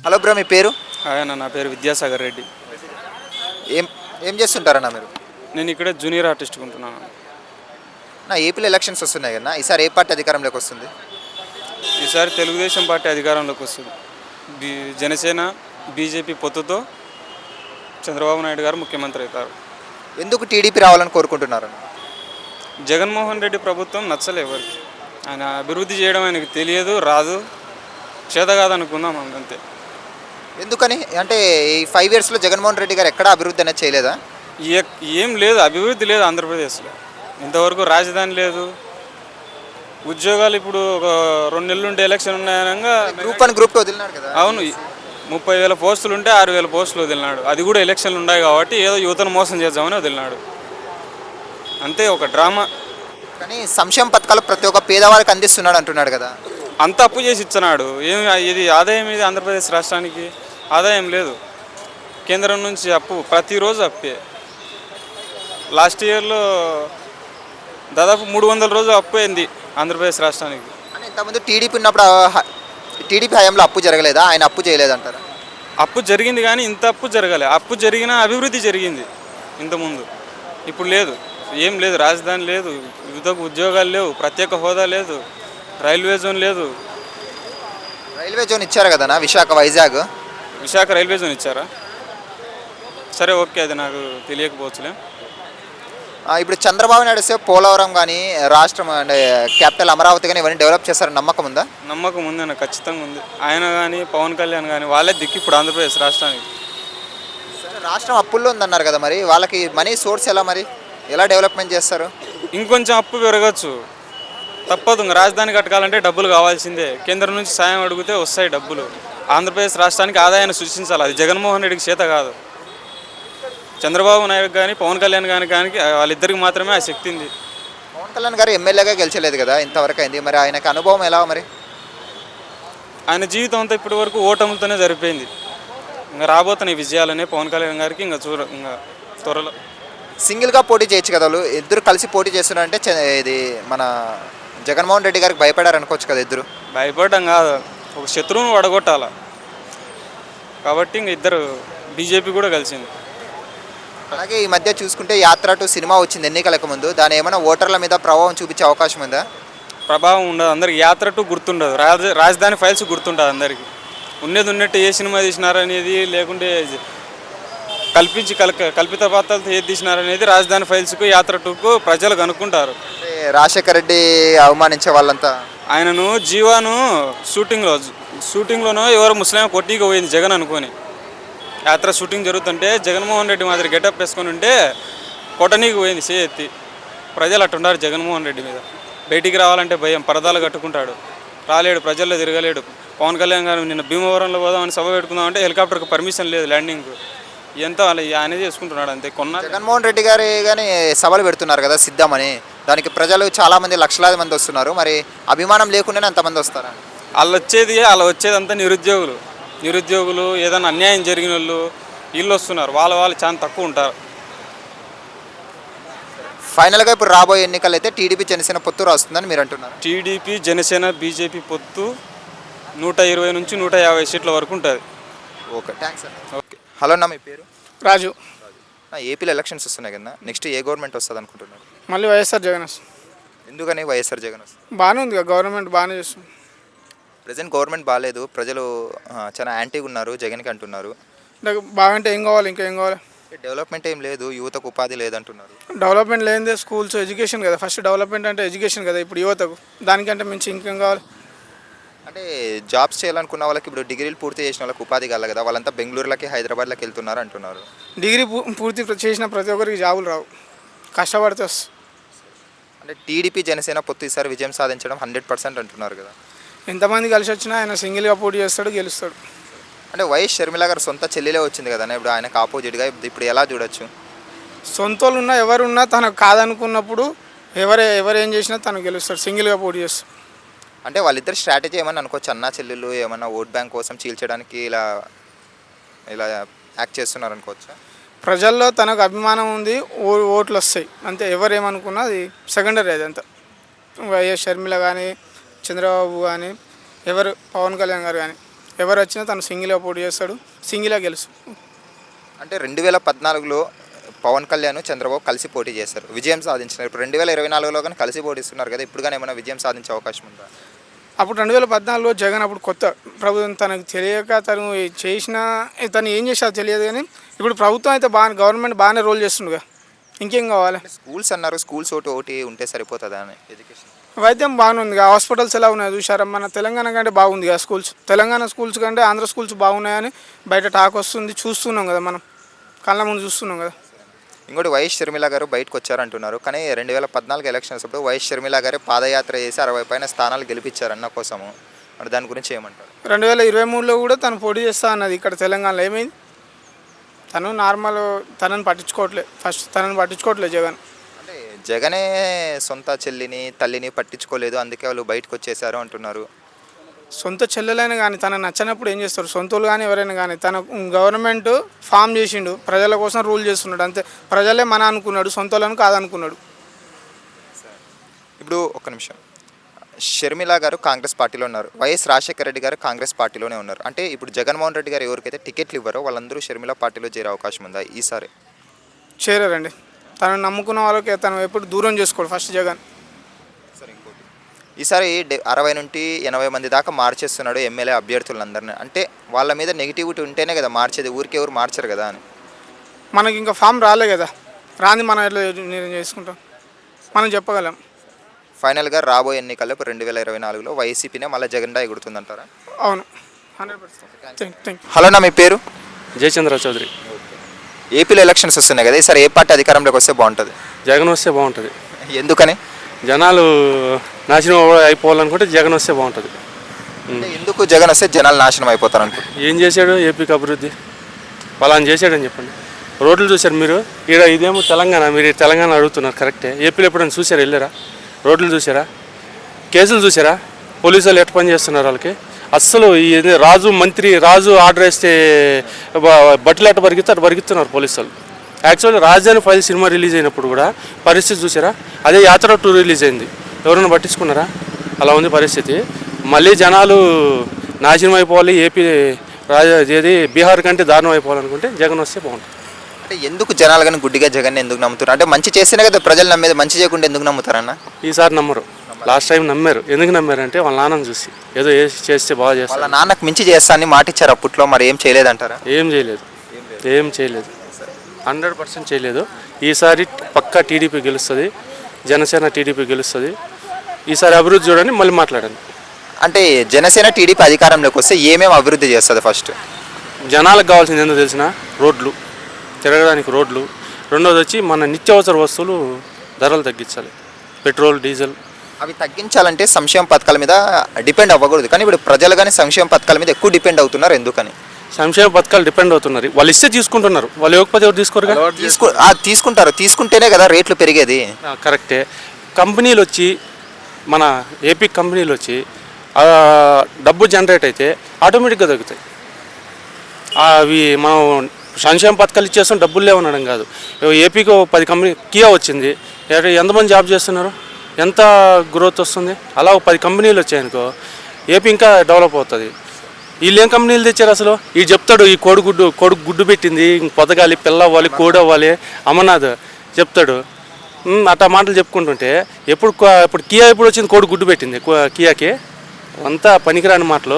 Hello bro, మీ పేరు? Hi అన్న, నా పేరు విద్యాసాగర్ రెడ్డి. ఏం ఏం చేస్తుంటారన్న మీరు? నేను ఇక్కడ జూనియర్ ఆర్టిస్ట్ ఉంటున్నాను. నా ఏపీలో ఎలక్షన్స్ వస్తున్నాయి కదా, ఈసారి ఏ పార్టీ అధికారంలోకి వస్తుంది? ఈసారి తెలుగుదేశం పార్టీ అధికారంలోకి వస్తుంది. జనసేన బీజేపీ పొత్తుతో చంద్రబాబు నాయుడు గారు ముఖ్యమంత్రి అవుతారు. ఎందుకు టీడీపీ రావాలని కోరుకుంటున్నారన్న? జగన్మోహన్ రెడ్డి ప్రభుత్వం నచ్చలే ఎవరికి. ఆయన అభివృద్ధి చేయడం ఆయనకు తెలియదు, రాదు, చేత కాదనుకుందాం అంతే. ఎందుకని అంటే ఈ 5 ఇయర్స్లో జగన్మోహన్ రెడ్డి గారు ఎక్కడా అభివృద్ధి అనేది చేయలేదా? ఏం లేదు, అభివృద్ధి లేదు ఆంధ్రప్రదేశ్లో. ఇంతవరకు రాజధాని లేదు, ఉద్యోగాలు ఇప్పుడు ఒక 2 నెలలు ఉంటే ఎలక్షన్ ఉన్నాయనగా గ్రూప్ 1 గ్రూప్ 2 వదిలినాడు కదా. అవును, 30,000 పోస్టులు ఉంటే 6,000 పోస్టులు వదిలినాడు. అది కూడా ఎలక్షన్లు ఉన్నాయి కాబట్టి ఏదో యువతను మోసం చేద్దామని వదిలినాడు, అంతే. ఒక డ్రామా. కానీ సంక్షేమ పథకాలు ప్రతి ఒక్క పేదవారికి అందిస్తున్నాడు అంటున్నాడు కదా. అంత అప్పు చేసి ఇస్తున్నాడు. ఇది ఆదాయం ఇది ఆంధ్రప్రదేశ్ రాష్ట్రానికి ఆదాయం లేదు. కేంద్రం నుంచి అప్పు ప్రతిరోజు అప్పే. లాస్ట్ ఇయర్లో దాదాపు 300 రోజులు అప్పు అయింది ఆంధ్రప్రదేశ్ రాష్ట్రానికి. అంటే ఇంతకుముందు టీడీపీ ఉన్నప్పుడు టీడీపీ హయాంలో అప్పు జరగలేదా? ఆయన అప్పు చేయలేదంటారా? అప్పు జరిగింది కానీ ఇంత అప్పు జరగలే. అప్పు జరిగినా అభివృద్ధి జరిగింది ఇంతకుముందు. ఇప్పుడు లేదు, ఏం లేదు. రాజధాని లేదు, యువతకు ఉద్యోగాలు లేవు, ప్రత్యేక హోదా లేదు, రైల్వే జోన్ లేదు. రైల్వే జోన్ ఇచ్చారు కదనా, విశాఖ వైజాగ్. విశాఖ రైల్వే జోన్ ఇచ్చారా? సరే, ఓకే, అది నాకు తెలియకపోవచ్చులే. ఇప్పుడు చంద్రబాబు నాయుడు వస్తే పోలవరం కానీ రాష్ట్రం అంటే క్యాపిటల్ అమరావతి కానీ ఇవన్నీ డెవలప్ చేస్తారని నమ్మకం ఉందా? నమ్మకం ఉంది అన్న, ఖచ్చితంగా ఉంది. ఆయన కానీ పవన్ కళ్యాణ్ కానీ వాళ్ళే దిక్కు ఇప్పుడు ఆంధ్రప్రదేశ్ రాష్ట్రానికి. సరే, రాష్ట్రం అప్పుల్లో ఉందన్నారు కదా, మరి వాళ్ళకి మనీ సోర్స్ ఎలా, మరి ఎలా డెవలప్మెంట్ చేస్తారు? ఇంకొంచెం అప్పు పెరగచ్చు, తప్పదు. ఇంకా రాజధాని కట్టకాలంటే డబ్బులు కావాల్సిందే. కేంద్రం నుంచి సాయం అడిగితే వస్తాయి డబ్బులు. ఆంధ్రప్రదేశ్ రాష్ట్రానికి ఆదాయాన్ని సృష్టించాలి. అది జగన్మోహన్ రెడ్డికి చేత కాదు. చంద్రబాబు నాయుడు కానీ పవన్ కళ్యాణ్ కానీ వాళ్ళిద్దరికి మాత్రమే ఆ శక్తి ఉంది. పవన్ కళ్యాణ్ గారు ఎమ్మెల్యేగా గెలిచలేదు కదా ఇంతవరకు అయింది, మరి ఆయనకు అనుభవం ఎలా? మరి ఆయన జీవితం అంతా ఇప్పటి వరకు ఓటములతోనే సరిపోయింది. ఇంకా రాబోతున్నాయి విజయాలనే పవన్ కళ్యాణ్ గారికి. ఇంకా త్వరలో సింగిల్గా పోటీ చేయొచ్చు కదా, వాళ్ళు ఇద్దరు కలిసి పోటీ చేస్తున్నారంటే ఇది మన జగన్మోహన్ రెడ్డి గారికి భయపడారు అనుకోవచ్చు కదా ఇద్దరు. భయపడడం కాదు, ఒక శత్రువును వడగొట్టాల కాబట్టి ఇంక ఇద్దరు బీజేపీ కూడా కలిసింది. అలాగే ఈ మధ్య చూసుకుంటే యాత్ర టు సినిమా వచ్చింది ఎన్నికలకు ముందు, దాని ఏమైనా ఓటర్ల మీద ప్రభావం చూపించే అవకాశం ఉందా? ప్రభావం ఉండదు. అందరికి యాత్ర టు గుర్తుండదు, రాజధాని ఫైల్స్ గుర్తుంటుంది అందరికీ. ఉన్నట్టు ఏ సినిమా తీసినారనేది, లేకుంటే కల్పిత పాత్రలతో ఏది తీసినారనేది రాజధాని ఫైల్స్కు యాత్ర టూకు ప్రజలు కనుక్కుంటారు. రాజశేఖర రెడ్డి అవమానించే వాళ్ళంతా ఆయనను జీవాను షూటింగ్లోనో ఎవరో ముస్లిం కొట్టికి పోయింది జగన్ అనుకొని. యాత్ర షూటింగ్ జరుగుతుంటే జగన్మోహన్ రెడ్డి మాదిరి గెటప్ వేసుకొని ఉంటే కొట్టనీకి పోయింది ఎత్తి. ప్రజలు అట్టున్నారు జగన్మోహన్ రెడ్డి మీద. బయటికి రావాలంటే భయం, పరదాలు కట్టుకుంటాడు, రాలేడు, ప్రజల్లో తిరగలేడు. పవన్ కళ్యాణ్ గారు నిన్న భీమవరంలో పోదామని సభ పెట్టుకుందామంటే హెలికాప్టర్కి పర్మిషన్ లేదు ల్యాండింగ్కు. ఎంత ఆయన చేసుకుంటున్నాడు అంతే. జగన్మోహన్ రెడ్డి గారు కానీ సభలు పెడుతున్నారు కదా సిద్ధమని, దానికి ప్రజలు చాలామంది లక్షలాది మంది వస్తున్నారు, మరి అభిమానం లేకుండానే అంతమంది వస్తారా? వాళ్ళు వచ్చేదంతా నిరుద్యోగులు, ఏదైనా అన్యాయం జరిగిన వాళ్ళు, వీళ్ళు వస్తున్నారు. వాళ్ళు చాలా తక్కువ ఉంటారు. ఫైనల్గా ఇప్పుడు రాబోయే ఎన్నికలు అయితే టీడీపీ జనసేన పొత్తు రాస్తుందని మీరు అంటున్నారు? టీడీపీ జనసేన బీజేపీ పొత్తు 120 నుంచి 150 సీట్ల వరకు ఉంటుంది. ఓకే, థ్యాంక్స్ అండి. ఓకే, హలో అన్న, మీ పేరు? రాజు. ఏపీలో ఎలక్షన్స్ వస్తున్నాయి కదా, నెక్స్ట్ ఏ గవర్నమెంట్ వస్తుంది అనుకుంటున్నారు? మళ్ళీ వైఎస్ఆర్ జగన్ వస్తుంది. ఎందుకని వైఎస్ఆర్ జగన్ వస్తుంది? బాగానే ఉంది కదా, గవర్నమెంట్ బాగానే చేస్తుంది. ప్రజెంట్ గవర్నమెంట్ బాగాలేదు, ప్రజలు చాలా యాంటీగా ఉన్నారు జగన్కి అంటున్నారు. బాగంటే ఏం కావాలి, ఇంకా ఏం కావాలి? డెవలప్మెంట్ ఏం లేదు, యువతకు ఉపాధి లేదంటున్నారు. డెవలప్మెంట్ లేనిదే స్కూల్స్, ఎడ్యుకేషన్ కదా. ఫస్ట్ డెవలప్మెంట్ అంటే ఎడ్యుకేషన్ కదా ఇప్పుడు యువతకు. దానికంటే మించి ఇంకేం కావాలి? అంటే జాబ్స్ చేయాలనుకున్న వాళ్ళకి ఇప్పుడు డిగ్రీలు పూర్తి చేసిన వాళ్ళకి ఉపాధి కావాలి కదా, వాళ్ళంతా బెంగళూరులకి హైదరాబాద్లోకి వెళ్తున్నారు అంటున్నారు. డిగ్రీ పూర్తి చేసిన ప్రతి ఒక్కరికి జాబులు రావు, కష్టపడితే వస్తుంది. అంటే టీడీపీ జనసేన పొత్తు ఈసారి విజయం సాధించడం 100% అంటున్నారు కదా. ఎంతమంది కలిసి వచ్చినా ఆయన సింగిల్గా పోటీ చేస్తాడు, గెలుస్తాడు. అంటే వైఎస్ షర్మిల గారు సొంత చెల్లెలే వచ్చింది కదా, ఇప్పుడు ఆయనకు ఆపోజిట్గా ఇప్పుడు ఎలా చూడొచ్చు? సొంత వాళ్ళు ఉన్నా ఎవరున్నా తనకు కాదనుకున్నప్పుడు ఎవరేం చేసినా తను గెలుస్తాడు, సింగిల్గా పోటీ చేస్తాడు. అంటే వాళ్ళిద్దరు స్ట్రాటజీ ఏమన్నా అనుకోవచ్చు, అన్నా చెల్లెళ్ళు ఏమన్నా ఓట్ బ్యాంక్ కోసం చీల్చడానికి ఇలా యాక్ట్ చేస్తున్నారు అనుకోవచ్చా? ప్రజల్లో తనకు అభిమానం ఉంది, ఓట్లు వస్తాయి అంతే. ఎవరేమనుకున్నా అది సెకండరీ. అది అంతా వైఎస్ షర్మిల కానీ, చంద్రబాబు కానీ, పవన్ కళ్యాణ్ గారు కానీ ఎవరు వచ్చినా తను సింగిల్గా పోటీ చేస్తాడు, సింగిల్గా గెలుస్తాడు. అంటే 2014లో పవన్ కళ్యాణ్ చంద్రబాబు కలిసి పోటీ చేశారు, విజయం సాధించినారు. ఇప్పుడు 2024లో కానీ కలిసి పోటీస్తున్నారు కదా, ఇప్పుడు కానీ ఏమైనా విజయం సాధించే అవకాశం ఉందా? అప్పుడు 2014లో జగన్ అప్పుడు కొత్త ప్రభుత్వం, తనకు తెలియక తను చేసిన తను ఏం చేసాడో తెలియదు. కానీ ఇప్పుడు ప్రభుత్వం అయితే బాగా, గవర్నమెంట్ బాగానే రోల్ చేస్తుండగా, ఇంకేం కావాలి? స్కూల్స్ అన్నారు, స్కూల్స్ ఒకటి ఉంటే సరిపోతుందా అని ఎడ్యుకేషన్? వైద్యం బాగానే ఉంది, హాస్పిటల్స్ ఎలా ఉన్నాయి చూసారా? మన తెలంగాణ కంటే బాగుంది కదా స్కూల్స్. తెలంగాణ స్కూల్స్ కంటే ఆంధ్ర స్కూల్స్ బాగున్నాయని బయట టాక్ వస్తుంది, చూస్తున్నాం కదా, మనం కళ్ళ ముందు చూస్తున్నాం కదా. ఇంకోటి వైఎస్ షర్మిల గారు బయటకు వచ్చారంటున్నారు, కానీ 2014 ఎలక్షన్స్ అప్పుడు వైఎస్ షర్మిల గారే పాదయాత్ర చేసి 60 పైన స్థానాలు గెలిపించారు అన్న కోసము. మరి దాని గురించి ఏమంటారు? 2023లో కూడా తను పోటీ చేస్తా అన్నది ఇక్కడ తెలంగాణలో. ఏమైంది? తను నార్మల్, తనని పట్టించుకోవట్లేదు, ఫస్ట్ తనని పట్టించుకోవట్లేదు జగన్. అంటే జగనే సొంత చెల్లిని తల్లిని పట్టించుకోలేదు, అందుకే వాళ్ళు బయటకు వచ్చేసారు అంటున్నారు. సొంత చెల్లెలైనా కానీ తనకు నచ్చినప్పుడు ఏం చేస్తారు? సొంతలు కానీ ఎవరైనా కానీ, తన గవర్నమెంట్ ఫామ్ చేసిండు, ప్రజల కోసం రూల్ చేస్తున్నాడు అంతే. ప్రజలే మన అనుకున్నాడు, సొంతలను కాదనుకున్నాడు. ఇప్పుడు ఒక్క నిమిషం, షర్మిల గారు కాంగ్రెస్ పార్టీలో ఉన్నారు, వైఎస్ రాజశేఖర రెడ్డి గారు కాంగ్రెస్ పార్టీలోనే ఉన్నారు. అంటే ఇప్పుడు జగన్మోహన్ రెడ్డి గారు ఎవరికైతే టికెట్లు ఇవ్వరో వాళ్ళందరూ షర్మిల పార్టీలో చేరే అవకాశం ఉందా ఈసారి? చేరారండి. తనను నమ్ముకున్న వాళ్ళకి తను ఎప్పుడు దూరం చేసుకోడు ఫస్ట్ జగన్. ఈసారి 60 నుండి 80 మంది దాకా మార్చేస్తున్నాడు ఎమ్మెల్యే అభ్యర్థులందరినీ. అంటే వాళ్ళ మీద నెగిటివిటీ ఉంటేనే కదా మార్చేది, ఊరికి ఎవరు మార్చరు కదా అని. మనకి ఇంకా ఫామ్ రాలే కదా, రాని మనం ఎట్లా నిర్ణయం చేసుకుంటాం? మనం చెప్పగలం. ఫైనల్గా రాబోయే ఎన్నికల్లో 2024లో వైసీపీనే మళ్ళీ జెండా ఎగురుతుందంటారా? అవును, 100%. Thank you. హలో, నా మీ పేరు? జయచంద్ర చౌదరి. ఏపీలో ఎలక్షన్స్ వస్తున్నాయి కదా, ఈసారి ఏ పార్టీ అధికారంలోకి వస్తే బాగుంటుంది? జగన్ వస్తే బాగుంటుంది. ఎందుకని? జనాలు నాశనం అయిపోవాలనుకుంటే జగన్ వస్తే బాగుంటుంది. అంటే ఎందుకు జగన్ వస్తే జనాలు నాశనం అయిపోతారు అనుకో? ఏం చేశాడు ఏపీకి అభివృద్ధి? పలానా చేశాడని చెప్పండి. రోడ్లు చూశారు మీరు, ఇక్కడ ఇదేమో తెలంగాణ, మీరు తెలంగాణ అడుగుతున్నారు కరెక్టే. ఏపీలో ఎప్పుడైనా చూసారా? వెళ్ళారా? రోడ్లు చూసారా? కేసులు చూసారా? పోలీసు వాళ్ళు ఎట్లా పని చేస్తున్నారు వాళ్ళకి? అస్సలు రాజు ఆర్డర్ వేస్తే బట్టలు ఎట్ట బరిగిస్తున్నారు పోలీసు వాళ్ళు. యాక్చువల్లీ రాజధాని ఫైల్ సినిమా రిలీజ్ అయినప్పుడు కూడా పరిస్థితి చూసారా? అదే యాత్ర 2 రిలీజ్ అయింది, ఎవరైనా పట్టించుకున్నారా? అలా ఉంది పరిస్థితి. మళ్ళీ జనాలు నాశనం అయిపోవాలి, ఏది బీహార్ కంటే దారుణం అయిపోవాలనుకుంటే జగన్ వస్తే బాగుంటుంది. అంటే ఎందుకు జనాలు కానీ గుడ్డిగా జగన్ ఎందుకు నమ్ముతారు? అంటే మంచి చేస్తేనే కదా ప్రజలు నమ్మేది, మంచి చేయకుండా ఎందుకు నమ్ముతారన్న? ఈసారి నమ్మరు. లాస్ట్ టైం నమ్మారు. ఎందుకు నమ్మారంటే వాళ్ళ నాన్నని చూసి, ఏదో చేస్తే బాగా చేస్తారు. వాళ్ళ నాన్నకు మించి చేస్తా అని మాట ఇచ్చారు అప్పట్లో, మరి ఏం చేయలేదంటారా? ఏం చేయలేదు 100% చేయలేదు. ఈసారి పక్కా టీడీపీ గెలుస్తుంది, జనసేన టీడీపీ గెలుస్తుంది. ఈసారి అభివృద్ధి చూడండి, మళ్ళీ మాట్లాడండి. అంటే జనసేన టీడీపీ అధికారంలోకి వస్తే ఏమేమి అభివృద్ధి చేస్తుంది? ఫస్ట్ జనాలకు కావాల్సింది ఏందో తెలిసిన, రోడ్లు, తిరగడానికి రోడ్లు. రెండోది వచ్చి మన నిత్యావసర వస్తువులు ధరలు తగ్గించాలి, పెట్రోల్ డీజిల్. అవి తగ్గించాలంటే సంక్షేమ పథకాల మీద డిపెండ్ అవ్వకూడదు, కానీ ఇప్పుడు ప్రజలు కానీ సంక్షేమ పథకాల మీద ఎక్కువ డిపెండ్ అవుతున్నారు. ఎందుకని? సంక్షేమ పథకాలు డిపెండ్ అవుతున్నారు, వాళ్ళు ఇస్తే తీసుకుంటున్నారు, వాళ్ళు ఇవ్వకపోతే ఎవరు తీసుకోరు. తీసుకుంటారు, తీసుకుంటేనే కదా రేట్లు పెరిగేది. కరెక్టే. కంపెనీలు వచ్చి, మన ఏపీ కంపెనీలు వచ్చి డబ్బు జనరేట్ అయితే ఆటోమేటిక్గా తగ్గుతాయి. అవి మనం సంక్షేమ పథకాలు ఇచ్చేస్తాం, డబ్బులు లేవనడం కాదు. ఏపీకి 10 కంపెనీ, కియా వచ్చింది, ఎంతమంది జాబ్ చేస్తున్నారు, ఎంత గ్రోత్ వస్తుంది. అలా 10 కంపెనీలు వచ్చాయనుకో ఏపీ ఇంకా డెవలప్ అవుతుంది. వీళ్ళు ఏం కంపెనీలు తెచ్చారు అసలు? ఈ చెప్తాడు, ఈ కొడుకు గుడ్డు పెట్టింది, పొదగాలి, పిల్ల అవ్వాలి, కోడి అవ్వాలి, అమర్నాథ్ చెప్తాడు. అట్లా మాటలు చెప్పుకుంటుంటే ఇప్పుడు కియా ఎప్పుడు వచ్చింది? కోడి గుడ్డు పెట్టింది కియాకి. అంతా పనికిరాని మాటలు.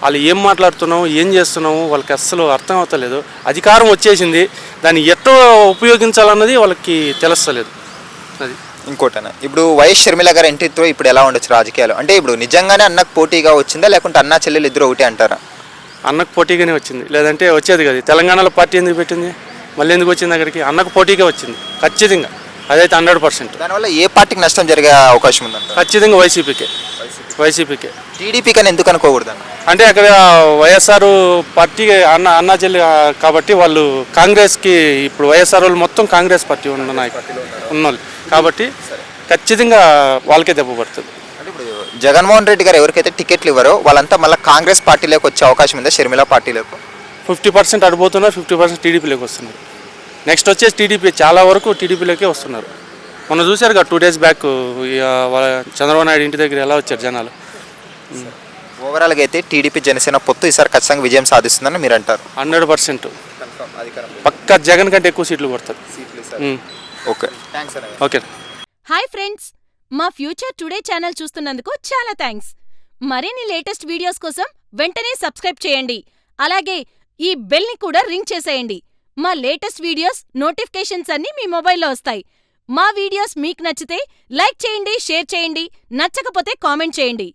వాళ్ళు ఏం మాట్లాడుతున్నావు, ఏం చేస్తున్నావు వాళ్ళకి అస్సలు అర్థం అవుతలేదు. అధికారం వచ్చేసింది, దాన్ని ఎట్లా ఉపయోగించాలన్నది వాళ్ళకి తెలుస్తలేదు. అది ఇంకోటనా, ఇప్పుడు వైఎస్ షర్మిల గారు ఎంట్రీతో ఇప్పుడు ఎలా ఉండొచ్చు రాజకీయాలు? అంటే ఇప్పుడు నిజంగానే అన్నకు పోటీగా వచ్చిందా, లేకుంటే అన్నా చెల్లెలు ఇద్దరు ఒకటే అంటారా? అన్నకు పోటీగానే వచ్చింది, లేదంటే వచ్చేది కదా. తెలంగాణలో పార్టీ ఎందుకు పెట్టింది, మళ్ళీ ఎందుకు వచ్చింది అక్కడికి? అన్నకు పోటీగా వచ్చింది ఖచ్చితంగా, అదైతే 100%. దానివల్ల ఏ పార్టీకి నష్టం జరిగే అవకాశం ఉందంట? ఖచ్చితంగా వైసీపీకే. టీడీపీ కానీ ఎందుకు అనుకోకూడదు? అంటే అక్కడ వైఎస్ఆర్ పార్టీ అన్నా చెల్లి కాబట్టి వాళ్ళు కాంగ్రెస్కి, ఇప్పుడు వైఎస్ఆర్ వాళ్ళు మొత్తం కాంగ్రెస్ పార్టీ ఉన్నోళ్ళు కాబట్టి ఖచ్చితంగా వాళ్ళకే దెబ్బ పడుతుంది. అంటే ఇప్పుడు జగన్మోహన్ రెడ్డి గారు ఎవరికైతే టికెట్లు ఇవ్వరో వాళ్ళంతా మళ్ళీ కాంగ్రెస్ పార్టీలోకి వచ్చే అవకాశం ఉందా? షర్మిల పార్టీలోకి 50% అడిపోతున్నారు, 50% టీడీపీలోకి వస్తున్నారు. నెక్స్ట్ వచ్చేసి టీడీపీ, చాలా వరకు టీడీపీలోకే వస్తున్నారు. మొన్న చూశారు కదా 2 days బ్యాక్ చంద్రబాబు నాయుడు ఇంటి దగ్గర ఎలా వచ్చారు జనాలు. ఓవరాల్గా అయితే టీడీపీ జనసేన పొత్తు ఈసారి ఖచ్చితంగా విజయం సాధిస్తుందని మీరు అంటారు. 100% పక్క జగన్ కంటే ఎక్కువ సీట్లు పడుతుంది. ఓకే, థ్యాంక్స్ అన్న. ఓకే. హాయ్ ఫ్రెండ్స్, మా ఫ్యూచర్ టుడే ఛానల్ చూస్తున్నందుకు చాలా థ్యాంక్స్. మరిన్ని లేటెస్ట్ వీడియోస్ కోసం వెంటనే సబ్స్క్రైబ్ చేయండి. అలాగే ఈ బెల్ని కూడా రింగ్ చేసేయండి. మా లేటెస్ట్ వీడియోస్ నోటిఫికేషన్స్ అన్నీ మీ మొబైల్లో వస్తాయి. మా వీడియోస్ మీకు నచ్చితే లైక్ చేయండి, షేర్ చేయండి, నచ్చకపోతే కామెంట్ చేయండి.